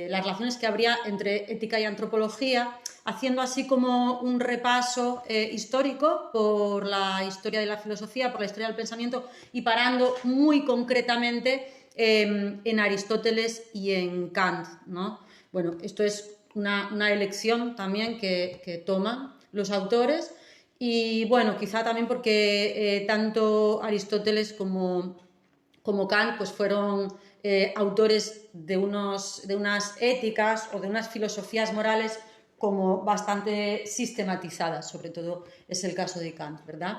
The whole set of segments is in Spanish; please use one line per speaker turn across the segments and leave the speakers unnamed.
las relaciones que habría entre ética y antropología, haciendo así como un repaso histórico por la historia de la filosofía, por la historia del pensamiento y parando muy concretamente en Aristóteles y en Kant, ¿no? Bueno, esto es una elección también que toman los autores y bueno, quizá también porque tanto Aristóteles como Kant pues fueron autores de unas éticas o de unas filosofías morales como bastante sistematizadas, sobre todo es el caso de Kant, ¿verdad?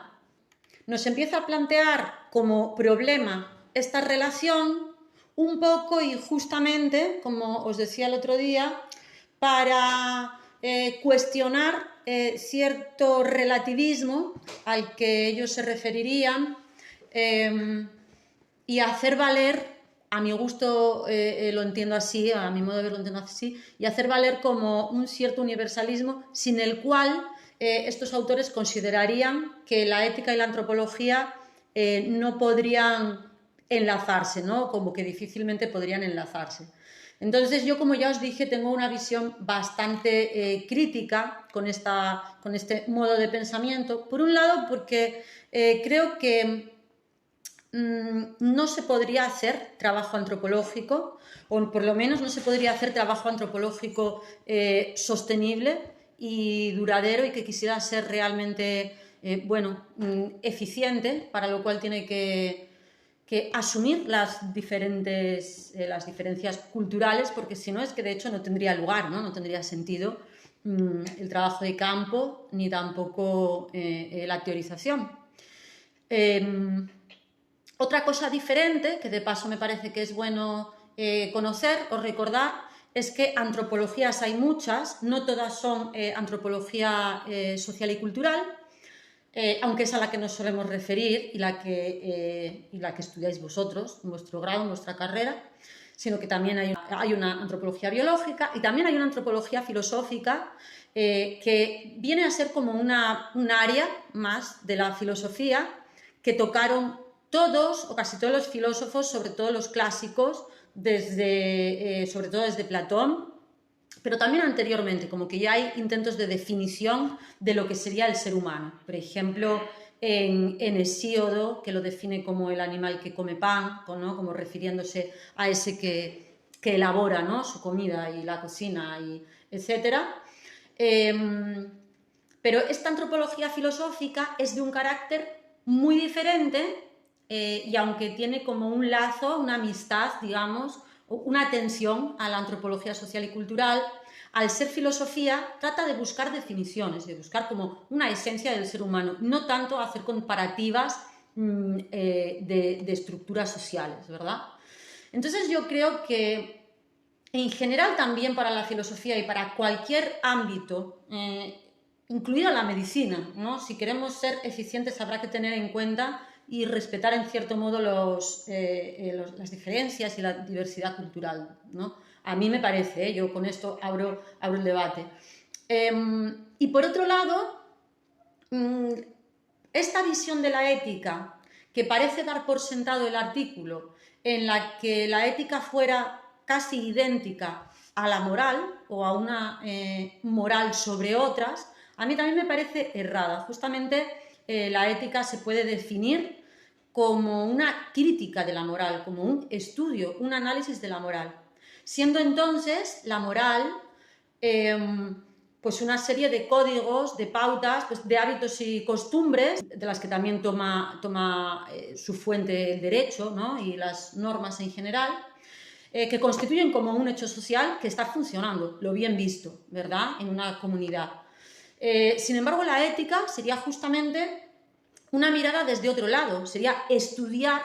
Nos empieza a plantear como problema esta relación un poco y justamente, como os decía el otro día, para cuestionar cierto relativismo al que ellos se referirían y hacer valer, a mi gusto lo entiendo así, a mi modo de verlo lo entiendo así, y hacer valer como un cierto universalismo sin el cual estos autores considerarían que la ética y la antropología no podrían enlazarse, ¿no? Como que difícilmente podrían enlazarse. Entonces yo, como ya os dije, tengo una visión bastante crítica con este modo de pensamiento. Por un lado, porque creo que no se podría hacer trabajo antropológico, o por lo menos no se podría hacer trabajo antropológico sostenible y duradero y que quisiera ser realmente eficiente, para lo cual tiene que asumir las diferencias culturales, porque si no es que de hecho no tendría lugar, no tendría sentido el trabajo de campo ni tampoco la teorización. Otra cosa diferente, que de paso me parece que es bueno conocer o recordar, es que antropologías hay muchas, no todas son antropología social y cultural, aunque es a la que nos solemos referir y la que estudiáis vosotros en vuestro grado, en vuestra carrera, sino que también hay una antropología biológica y también hay una antropología filosófica que viene a ser como un área más de la filosofía que tocaron todos o casi todos los filósofos, sobre todo los clásicos, sobre todo desde Platón, pero también anteriormente, como que ya hay intentos de definición de lo que sería el ser humano. Por ejemplo, en Hesíodo, que lo define como el animal que come pan, ¿no? Como refiriéndose a ese que elabora, ¿no? Su comida y la cocina, etc. Pero esta antropología filosófica es de un carácter muy diferente y aunque tiene como un lazo, una amistad, digamos, una atención a la antropología social y cultural, al ser filosofía trata de buscar definiciones, de buscar como una esencia del ser humano, no tanto hacer comparativas de estructuras sociales, ¿verdad? Entonces yo creo que en general también para la filosofía y para cualquier ámbito, incluida la medicina, ¿no? Si queremos ser eficientes habrá que tener en cuenta y respetar en cierto modo las diferencias y la diversidad cultural, ¿no? A mí me parece, yo con esto abro el debate. Y por otro lado, esta visión de la ética, que parece dar por sentado el artículo, en la que la ética fuera casi idéntica a la moral o a una moral sobre otras, a mí también me parece errada. Justamente la ética se puede definir como una crítica de la moral, como un estudio, un análisis de la moral, siendo entonces la moral pues una serie de códigos, de pautas, pues de hábitos y costumbres, de las que también toma su fuente el derecho, ¿no? Y las normas en general, que constituyen como un hecho social que está funcionando, lo bien visto, ¿verdad?, en una comunidad. Sin embargo, la ética sería justamente una mirada desde otro lado, sería estudiar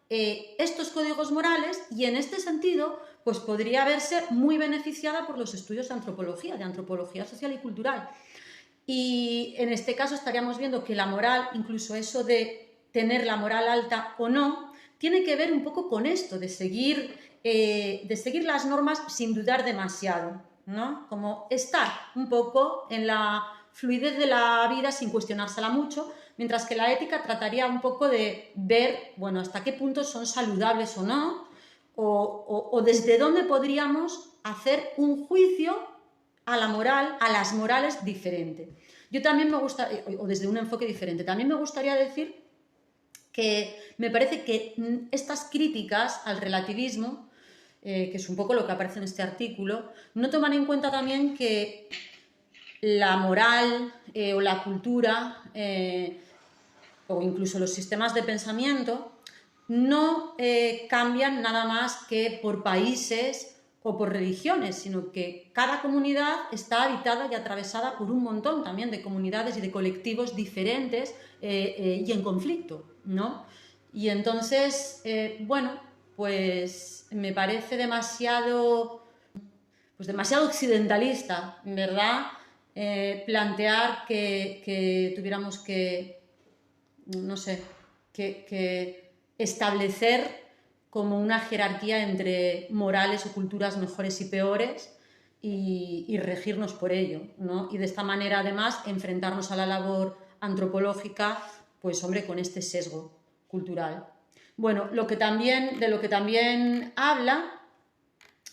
estos códigos morales y en este sentido pues podría verse muy beneficiada por los estudios de antropología social y cultural. Y en este caso estaríamos viendo que la moral, incluso eso de tener la moral alta o no, tiene que ver un poco con esto, de seguir las normas sin dudar demasiado, ¿no? Como estar un poco en la fluidez de la vida sin cuestionársela mucho, mientras que la ética trataría un poco de ver, bueno, hasta qué punto son saludables o no, o desde dónde podríamos hacer un juicio a la moral, a las morales diferente. Yo también me gusta, o desde un enfoque diferente, también me gustaría decir que me parece que estas críticas al relativismo, que es un poco lo que aparece en este artículo, no toman en cuenta también que la moral o la cultura o incluso los sistemas de pensamiento no cambian nada más que por países o por religiones, sino que cada comunidad está habitada y atravesada por un montón también de comunidades y de colectivos diferentes y en conflicto, ¿no? Y entonces, bueno, pues me parece demasiado occidentalista, ¿verdad? Plantear que tuviéramos que, no sé, que establecer como una jerarquía entre morales o culturas mejores y peores y regirnos por ello, ¿no? Y de esta manera, además, enfrentarnos a la labor antropológica, pues, hombre, con este sesgo cultural. Bueno, de lo que también habla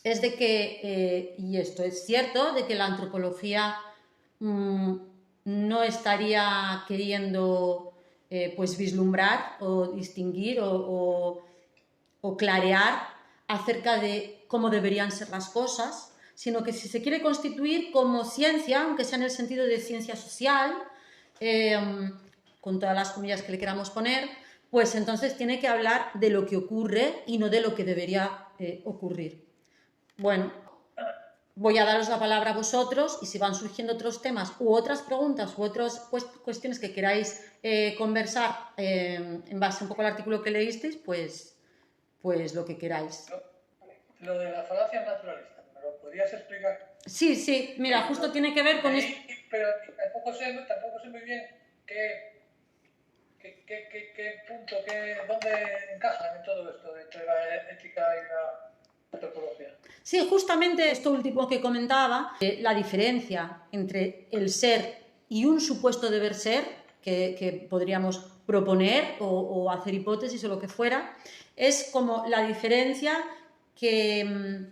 es de que, y esto es cierto, de que la antropología no estaría queriendo pues vislumbrar o distinguir o clarear acerca de cómo deberían ser las cosas, sino que si se quiere constituir como ciencia, aunque sea en el sentido de ciencia social, con todas las comillas que le queramos poner, pues entonces tiene que hablar de lo que ocurre y no de lo que debería ocurrir. Bueno, voy a daros la palabra a vosotros y si van surgiendo otros temas u otras preguntas u otras cuestiones que queráis conversar en base un poco al artículo que leísteis, pues lo que queráis.
Lo de la falacia naturalista, ¿me lo podrías explicar?
Sí, mira, justo tiene que ver con esto.
Pero tampoco sé muy bien qué punto, dónde encajan en todo esto entre la ética y la antropología.
Sí, justamente esto último que comentaba, la diferencia entre el ser y un supuesto deber ser, que podríamos proponer o hacer hipótesis o lo que fuera, es como la diferencia que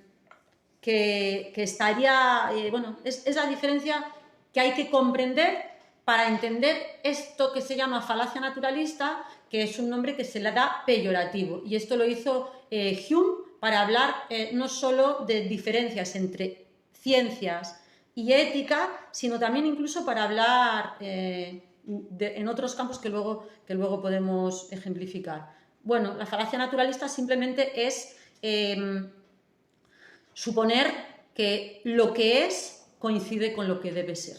estaría, bueno, es la diferencia que hay que comprender para entender esto que se llama falacia naturalista, que es un nombre que se le da peyorativo. Y esto lo hizo Hume para hablar no solo de diferencias entre ciencias y ética, sino también incluso para hablar en otros campos que luego podemos ejemplificar. Bueno, la falacia naturalista simplemente es suponer que lo que es coincide con lo que debe ser.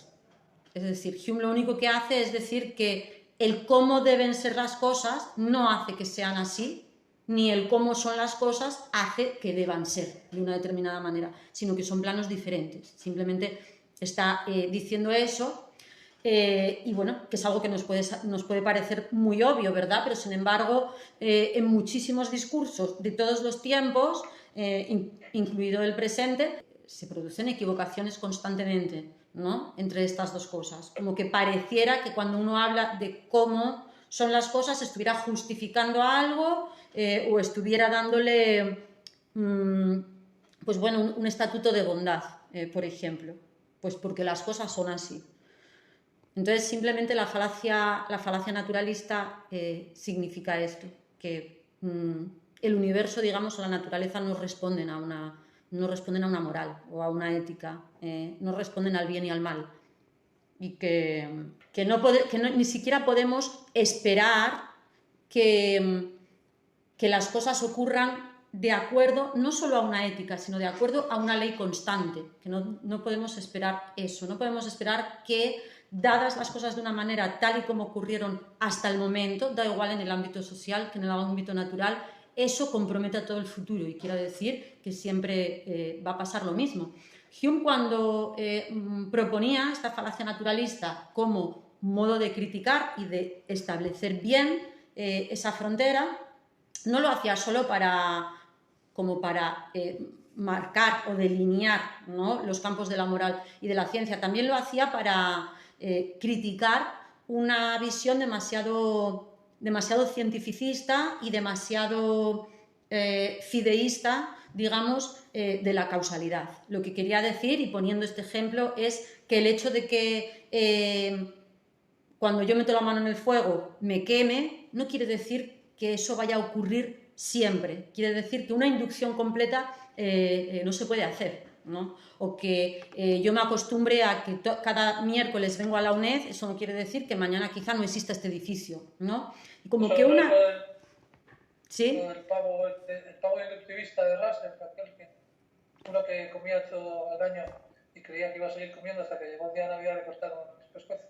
Es decir, Hume lo único que hace es decir que el cómo deben ser las cosas no hace que sean así, ni el cómo son las cosas hace que deban ser de una determinada manera, sino que son planos diferentes. Simplemente está diciendo eso y bueno, que es algo que nos puede parecer muy obvio, ¿verdad? Pero sin embargo, en muchísimos discursos de todos los tiempos, incluido el presente, se producen equivocaciones constantemente, ¿no? Entre estas dos cosas. Como que pareciera que cuando uno habla de cómo son las cosas, estuviera justificando algo o estuviera dándole, pues bueno, un estatuto de bondad, por ejemplo. Pues porque las cosas son así. Entonces, simplemente la falacia naturalista significa esto, que el universo, digamos, o la naturaleza no responden a una moral o a una ética, no responden al bien y al mal. Y que ni siquiera podemos esperar que las cosas ocurran de acuerdo no solo a una ética, sino de acuerdo a una ley constante, que no podemos esperar eso, no podemos esperar que, dadas las cosas de una manera tal y como ocurrieron hasta el momento, da igual en el ámbito social que en el ámbito natural, eso comprometa todo el futuro y quiere decir que siempre va a pasar lo mismo. Hume, cuando proponía esta falacia naturalista como modo de criticar y de establecer bien esa frontera, no lo hacía solo para marcar o delinear, ¿no?, los campos de la moral y de la ciencia, también lo hacía para criticar una visión demasiado cientificista y demasiado fideísta digamos, de la causalidad. Lo que quería decir, y poniendo este ejemplo, es que el hecho de que cuando yo meto la mano en el fuego me queme, no quiere decir que eso vaya a ocurrir siempre. Quiere decir que una inducción completa no se puede hacer, ¿no? O que yo me acostumbre a que cada miércoles vengo a la UNED, eso no quiere decir que mañana quizá no exista este edificio, ¿no? Y como que una... ¿Sí?
El pavo inductivista de Russell, uno que comía todo el año y creía que iba a seguir comiendo hasta que llegó el día de Navidad y le cortaron el pescuezo.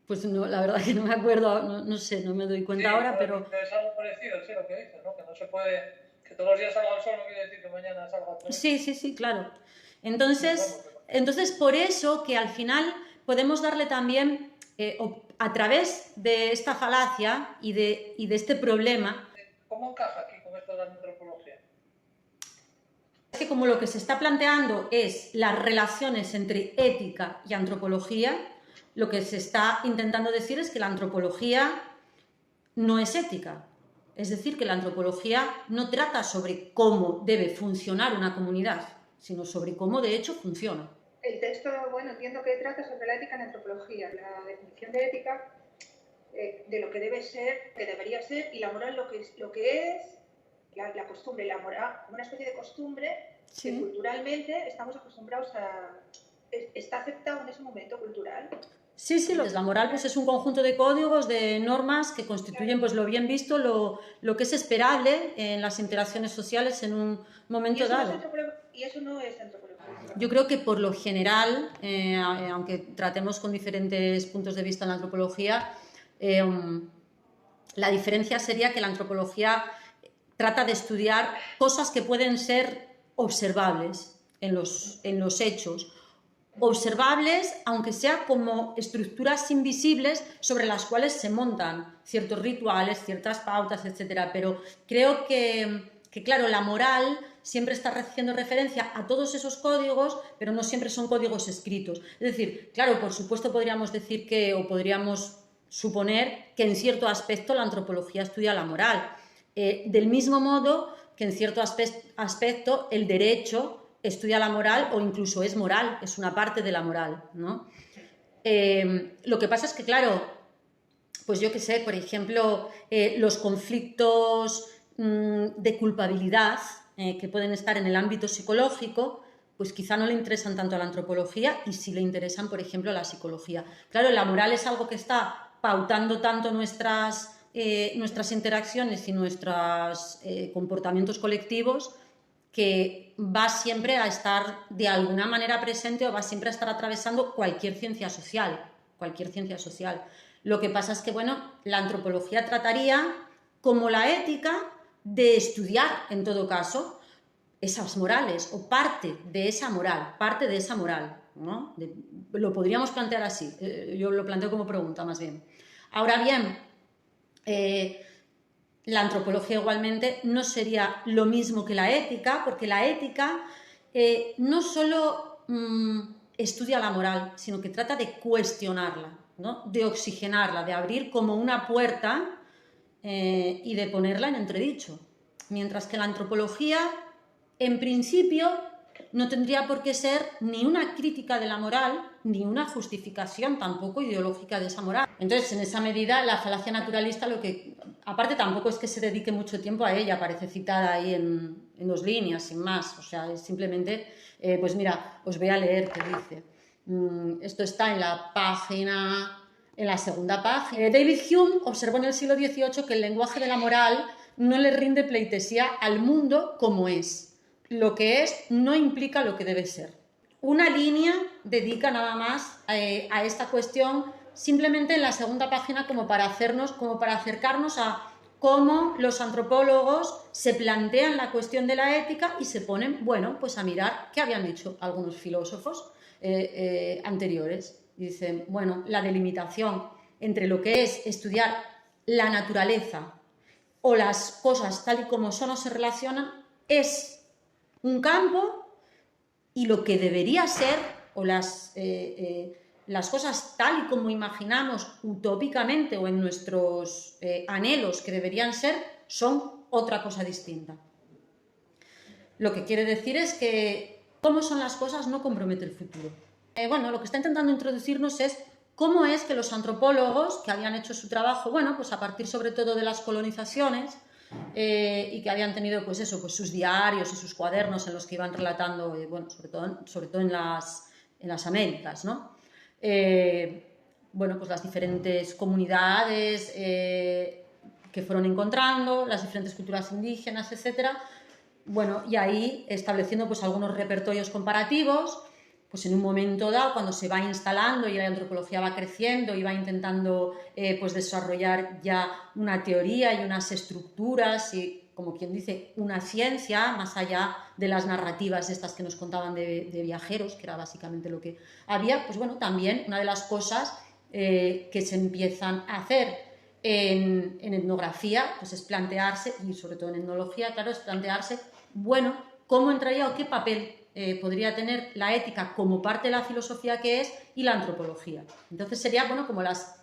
Pues no, la verdad que no me acuerdo, no sé, no me doy cuenta ahora, pero...
Es algo parecido, sí, lo que dices, ¿no? Que no se puede... Que todos los días salga el sol no quiere decir que mañana salga otra vez.
Sí, claro. Entonces, por eso que al final podemos darle también, a través de esta falacia y de este problema...
¿Cómo encaja aquí con esto de la antropología?
Es que como lo que se está planteando es las relaciones entre ética y antropología, lo que se está intentando decir es que la antropología no es ética. Es decir, que la antropología no trata sobre cómo debe funcionar una comunidad, sino sobre cómo de hecho funciona.
El texto, bueno, entiendo que trata sobre la ética en antropología, la definición de ética, de lo que debe ser, que debería ser, y la moral lo que es la costumbre, la moral, una especie de costumbre
Sí.
que culturalmente estamos acostumbrados a... está aceptado en ese momento cultural.
Sí, la moral pues es un conjunto de códigos, de normas que constituyen pues lo bien visto, lo que es esperable en las interacciones sociales en un momento dado.
Y eso no es antropología.
Yo creo que por lo general, aunque tratemos con diferentes puntos de vista en la antropología, la diferencia sería que la antropología trata de estudiar cosas que pueden ser observables en los hechos. Observables, aunque sea como estructuras invisibles sobre las cuales se montan ciertos rituales, ciertas pautas, etc. Pero creo que claro, la moral siempre está haciendo referencia a todos esos códigos, pero no siempre son códigos escritos. Es decir, claro, por supuesto podríamos decir o podríamos suponer que en cierto aspecto la antropología estudia la moral. Del mismo modo que en cierto aspecto el derecho estudia la moral o incluso es moral, es una parte de la moral, ¿no? Lo que pasa es que, claro, pues yo qué sé, por ejemplo, los conflictos de culpabilidad que pueden estar en el ámbito psicológico, pues quizá no le interesan tanto a la antropología y sí le interesan, por ejemplo, a la psicología. Claro, la moral es algo que está pautando tanto nuestras interacciones y nuestros comportamientos colectivos, que va siempre a estar de alguna manera presente o va siempre a estar atravesando cualquier ciencia social. Lo que pasa es que, bueno, la antropología trataría, como la ética, de estudiar, en todo caso, esas morales o parte de esa moral, ¿no? Lo podríamos plantear así, yo lo planteo como pregunta más bien. Ahora bien, la antropología igualmente no sería lo mismo que la ética, porque la ética no solo estudia la moral, sino que trata de cuestionarla, ¿no? De oxigenarla, de abrir como una puerta y de ponerla en entredicho. Mientras que la antropología, en principio, no tendría por qué ser ni una crítica de la moral, ni una justificación tampoco ideológica de esa moral. Entonces, en esa medida, la falacia naturalista, aparte tampoco es que se dedique mucho tiempo a ella, aparece citada ahí en 2 líneas, sin más. O sea, es simplemente, pues mira, os voy a leer qué dice. Esto está en la segunda página. David Hume observó en el siglo XVIII que el lenguaje de la moral no le rinde pleitesía al mundo como es. Lo que es no implica lo que debe ser. Una línea dedica nada más a esta cuestión, simplemente en la segunda página, como para acercarnos a cómo los antropólogos se plantean la cuestión de la ética y se ponen, bueno, pues a mirar qué habían dicho algunos filósofos anteriores. Y dicen, bueno, la delimitación entre lo que es estudiar la naturaleza o las cosas tal y como son o se relacionan es un campo, y lo que debería ser, o las cosas tal y como imaginamos utópicamente o en nuestros anhelos que deberían ser, son otra cosa distinta. lo que quiere decir es que cómo son las cosas no compromete el futuro. Bueno, lo que está intentando introducirnos es cómo es que los antropólogos que habían hecho su trabajo, bueno, pues a partir sobre todo de las colonizaciones y que habían tenido pues eso, pues sus diarios y sus cuadernos en los que iban relatando, bueno, sobre todo en las Américas, ¿no? Bueno, pues las diferentes comunidades que fueron encontrando, las diferentes culturas indígenas, etcétera. Bueno, y ahí estableciendo pues algunos repertorios comparativos, pues en un momento dado, cuando se va instalando y la antropología va creciendo y va intentando pues desarrollar ya una teoría y unas estructuras y, como quien dice, una ciencia, más allá de las narrativas estas que nos contaban de viajeros, que era básicamente lo que había, pues bueno, también una de las cosas que se empiezan a hacer en etnografía, pues es plantearse, y sobre todo en etnología, claro, es plantearse, bueno, cómo entraría o qué papel podría tener la ética como parte de la filosofía que es y la antropología. Entonces sería, bueno, como las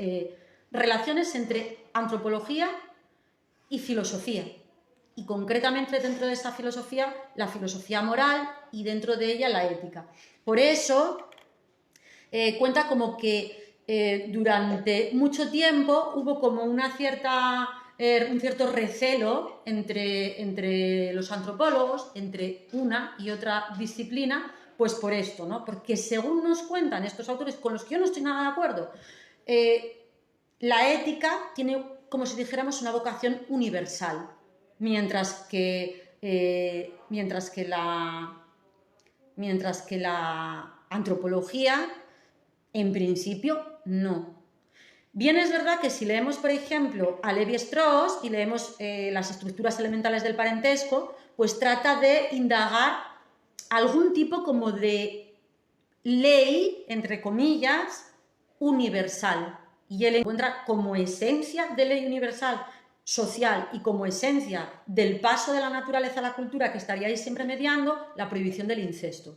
relaciones entre antropología y filosofía. Y concretamente dentro de esa filosofía, la filosofía moral y dentro de ella la ética. Por eso cuenta como que durante mucho tiempo hubo como un cierto recelo entre los antropólogos, entre una y otra disciplina, pues por esto, ¿no? Porque según nos cuentan estos autores, con los que yo no estoy nada de acuerdo, la ética tiene, como si dijéramos, una vocación universal, mientras que la antropología, en principio, no. Bien es verdad que si leemos, por ejemplo, a Levi-Strauss y leemos las estructuras elementales del parentesco, pues trata de indagar algún tipo como de ley, entre comillas, universal. Y él encuentra como esencia de ley universal social y como esencia del paso de la naturaleza a la cultura que estaría ahí siempre mediando, la prohibición del incesto.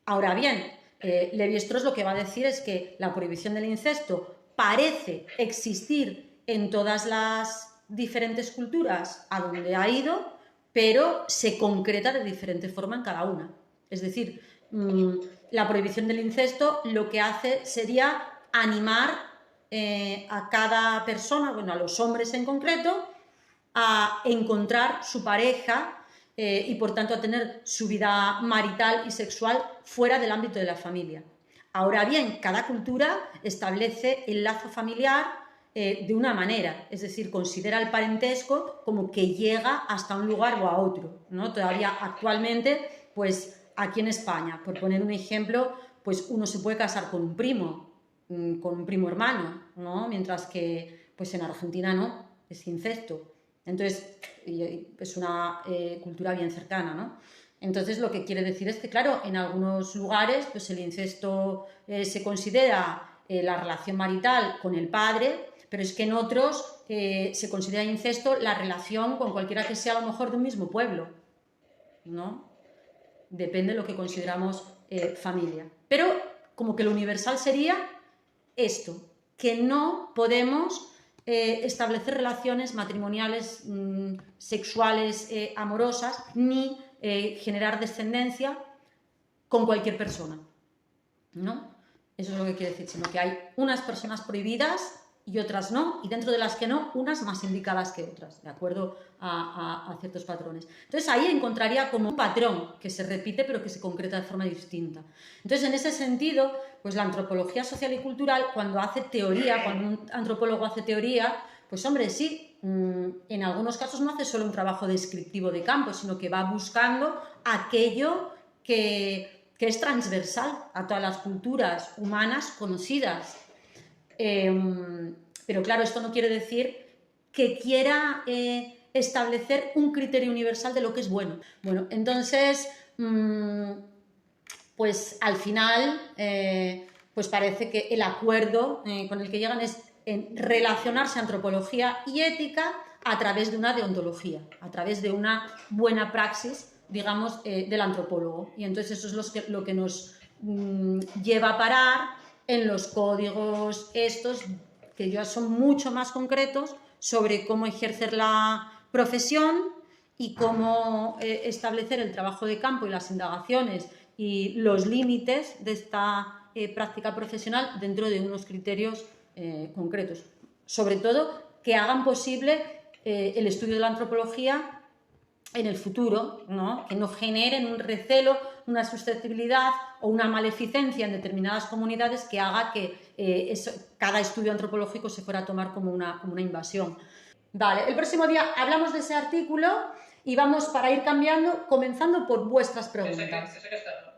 Ahora bien, Levi-Strauss lo que va a decir es que la prohibición del incesto parece existir en todas las diferentes culturas a donde ha ido, pero se concreta de diferente forma en cada una. Es decir, la prohibición del incesto lo que hace sería animar a cada persona, bueno, a los hombres en concreto, a encontrar su pareja y por tanto a tener su vida marital y sexual fuera del ámbito de la familia. Ahora bien, cada cultura establece el lazo familiar de una manera, es decir, considera el parentesco como que llega hasta un lugar o a otro, ¿no? Todavía actualmente, pues aquí en España, por poner un ejemplo, pues uno se puede casar con un primo hermano, ¿no? Mientras que pues en Argentina no, es incesto. Entonces, es una cultura bien cercana, ¿no? Entonces, lo que quiere decir es que, claro, en algunos lugares pues el incesto se considera la relación marital con el padre, pero es que en otros se considera incesto la relación con cualquiera que sea a lo mejor de un mismo pueblo, ¿no? Depende de lo que consideramos familia. Pero como que lo universal sería esto, que no podemos establecer relaciones matrimoniales, sexuales, amorosas, ni generar descendencia con cualquier persona, ¿no? Eso es lo que quiere decir, sino que hay unas personas prohibidas y otras no, y dentro de las que no, unas más indicadas que otras, de acuerdo a ciertos patrones. Entonces ahí encontraría como un patrón que se repite pero que se concreta de forma distinta. Entonces en ese sentido, pues la antropología social y cultural, cuando hace teoría, cuando un antropólogo hace teoría, pues hombre, sí, en algunos casos no hace solo un trabajo descriptivo de campo, sino que va buscando aquello que es transversal a todas las culturas humanas conocidas. Pero claro, esto no quiere decir que quiera establecer un criterio universal de lo que es bueno. Bueno, entonces, pues al final, pues parece que el acuerdo con el que llegan es en relacionarse antropología y ética a través de una deontología, a través de una buena praxis, digamos, del antropólogo. Y entonces eso es lo que nos lleva a parar en los códigos estos, que ya son mucho más concretos sobre cómo ejercer la profesión y cómo establecer el trabajo de campo y las indagaciones y los límites de esta práctica profesional dentro de unos criterios concretos. Sobre todo, que hagan posible el estudio de la antropología en el futuro, ¿no? Que no generen un recelo, una susceptibilidad o una maleficencia en determinadas comunidades que haga que cada estudio antropológico se fuera a tomar como una invasión. Vale, el próximo día hablamos de ese artículo y vamos para ir cambiando, comenzando por vuestras preguntas.
Ese que está, ¿no?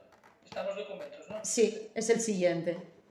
Están los documentos, ¿no?
Sí, es el siguiente.